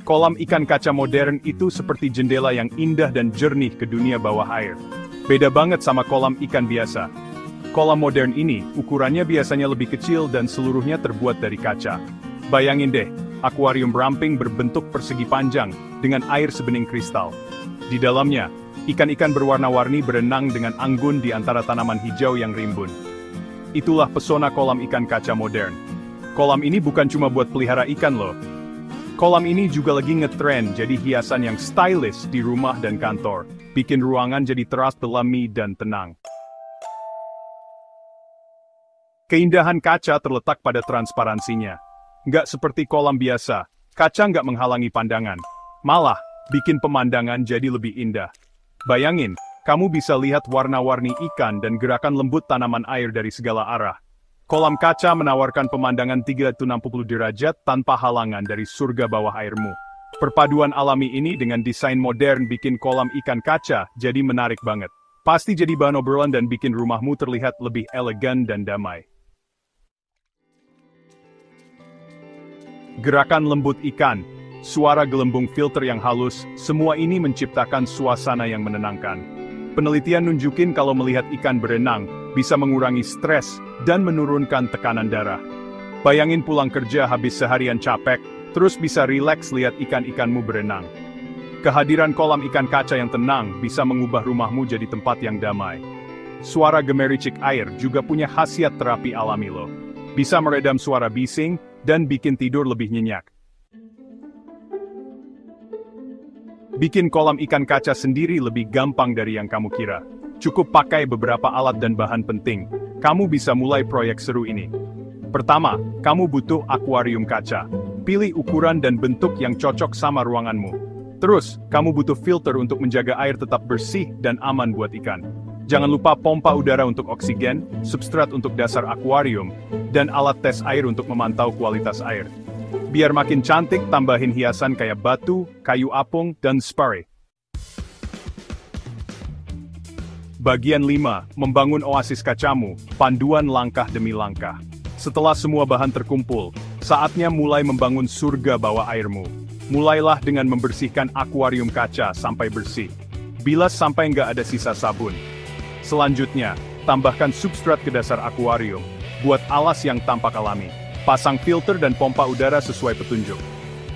Kolam ikan kaca modern itu seperti jendela yang indah dan jernih ke dunia bawah air. Beda banget sama kolam ikan biasa. Kolam modern ini, ukurannya biasanya lebih kecil dan seluruhnya terbuat dari kaca. Bayangin deh, akuarium ramping berbentuk persegi panjang, dengan air sebening kristal. Di dalamnya, ikan-ikan berwarna-warni berenang dengan anggun di antara tanaman hijau yang rimbun. Itulah pesona kolam ikan kaca modern. Kolam ini bukan cuma buat pelihara ikan loh. Kolam ini juga lagi ngetren jadi hiasan yang stylish di rumah dan kantor, bikin ruangan jadi terasa alami dan tenang. Keindahan kaca terletak pada transparansinya. Nggak seperti kolam biasa, kaca nggak menghalangi pandangan. Malah, bikin pemandangan jadi lebih indah. Bayangin, kamu bisa lihat warna-warni ikan dan gerakan lembut tanaman air dari segala arah. Kolam kaca menawarkan pemandangan 360 derajat tanpa halangan dari surga bawah airmu. Perpaduan alami ini dengan desain modern bikin kolam ikan kaca jadi menarik banget. Pasti jadi bahan obrolan dan bikin rumahmu terlihat lebih elegan dan damai. Gerakan lembut ikan, suara gelembung filter yang halus, semua ini menciptakan suasana yang menenangkan. Penelitian nunjukin kalau melihat ikan berenang, bisa mengurangi stres dan menurunkan tekanan darah. Bayangin pulang kerja habis seharian capek, terus bisa rileks lihat ikan-ikanmu berenang. Kehadiran kolam ikan kaca yang tenang bisa mengubah rumahmu jadi tempat yang damai. Suara gemericik air juga punya khasiat terapi alami loh. Bisa meredam suara bising dan bikin tidur lebih nyenyak. Bikin kolam ikan kaca sendiri lebih gampang dari yang kamu kira. Cukup pakai beberapa alat dan bahan penting. Kamu bisa mulai proyek seru ini. Pertama, kamu butuh akuarium kaca. Pilih ukuran dan bentuk yang cocok sama ruanganmu. Terus, kamu butuh filter untuk menjaga air tetap bersih dan aman buat ikan. Jangan lupa pompa udara untuk oksigen, substrat untuk dasar akuarium, dan alat tes air untuk memantau kualitas air. Biar makin cantik, tambahin hiasan kayak batu, kayu apung, dan spray. Bagian 5. Membangun oasis kacamu, panduan langkah demi langkah. Setelah semua bahan terkumpul, saatnya mulai membangun surga bawah airmu. Mulailah dengan membersihkan akuarium kaca sampai bersih. Bilas sampai nggak ada sisa sabun. Selanjutnya, tambahkan substrat ke dasar akuarium. Buat alas yang tampak alami. Pasang filter dan pompa udara sesuai petunjuk.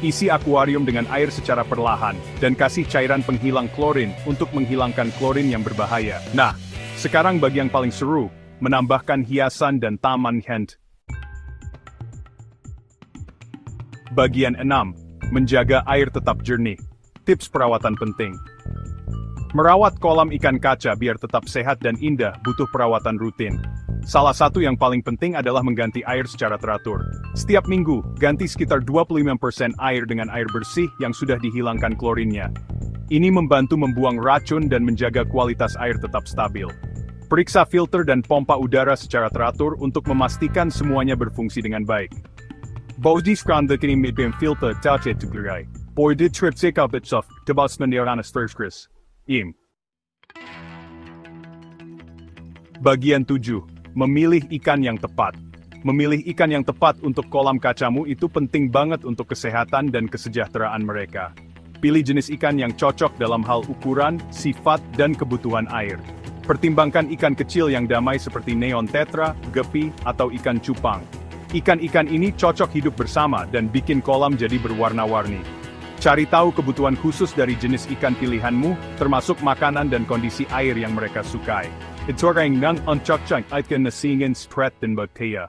Isi akuarium dengan air secara perlahan, dan kasih cairan penghilang klorin untuk menghilangkan klorin yang berbahaya. Nah, sekarang bagi yang paling seru, menambahkan hiasan dan taman hand. Bagian 6. Menjaga air tetap jernih. Tips perawatan penting. Merawat kolam ikan kaca biar tetap sehat dan indah butuh perawatan rutin. Salah satu yang paling penting adalah mengganti air secara teratur. Setiap minggu, ganti sekitar 25% air dengan air bersih yang sudah dihilangkan klorinnya. Ini membantu membuang racun dan menjaga kualitas air tetap stabil. Periksa filter dan pompa udara secara teratur untuk memastikan semuanya berfungsi dengan baik. Baudiskran kini medbem filter tautet teglurai. Boyde trip sekabitsof, tebasman deoranas thirskris. Im. Bagian 7. Memilih ikan yang tepat. Memilih ikan yang tepat untuk kolam kacamu itu penting banget untuk kesehatan dan kesejahteraan mereka. Pilih jenis ikan yang cocok dalam hal ukuran, sifat, dan kebutuhan air. Pertimbangkan ikan kecil yang damai seperti neon tetra, gepi, atau ikan cupang. Ikan-ikan ini cocok hidup bersama dan bikin kolam jadi berwarna-warni. Cari tahu kebutuhan khusus dari jenis ikan pilihanmu, termasuk makanan dan kondisi air yang mereka sukai. It's orang nang uncak-cak ikan nasingin stret dan baktea.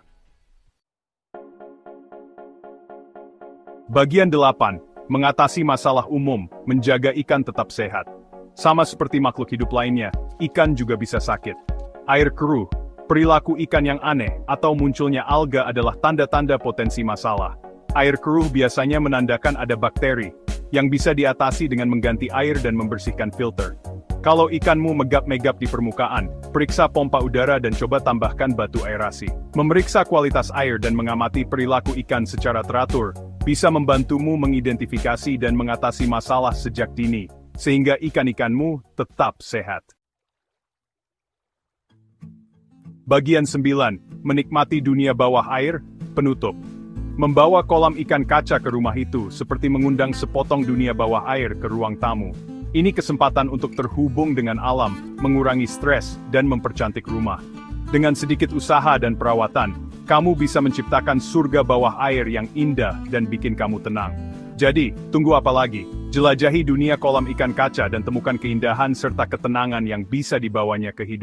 Bagian 8. Mengatasi masalah umum, menjaga ikan tetap sehat. Sama seperti makhluk hidup lainnya, ikan juga bisa sakit. Air keruh, perilaku ikan yang aneh, atau munculnya alga adalah tanda-tanda potensi masalah. Air keruh biasanya menandakan ada bakteri, yang bisa diatasi dengan mengganti air dan membersihkan filter. Kalau ikanmu megap-megap di permukaan, periksa pompa udara dan coba tambahkan batu aerasi. Memeriksa kualitas air dan mengamati perilaku ikan secara teratur, bisa membantumu mengidentifikasi dan mengatasi masalah sejak dini, sehingga ikan-ikanmu tetap sehat. Bagian 9. Menikmati dunia bawah air, penutup. Membawa kolam ikan kaca ke rumah itu seperti mengundang sepotong dunia bawah air ke ruang tamu. Ini kesempatan untuk terhubung dengan alam, mengurangi stres, dan mempercantik rumah. Dengan sedikit usaha dan perawatan, kamu bisa menciptakan surga bawah air yang indah dan bikin kamu tenang. Jadi, tunggu apa lagi? Jelajahi dunia kolam ikan kaca dan temukan keindahan serta ketenangan yang bisa dibawanya ke hidup.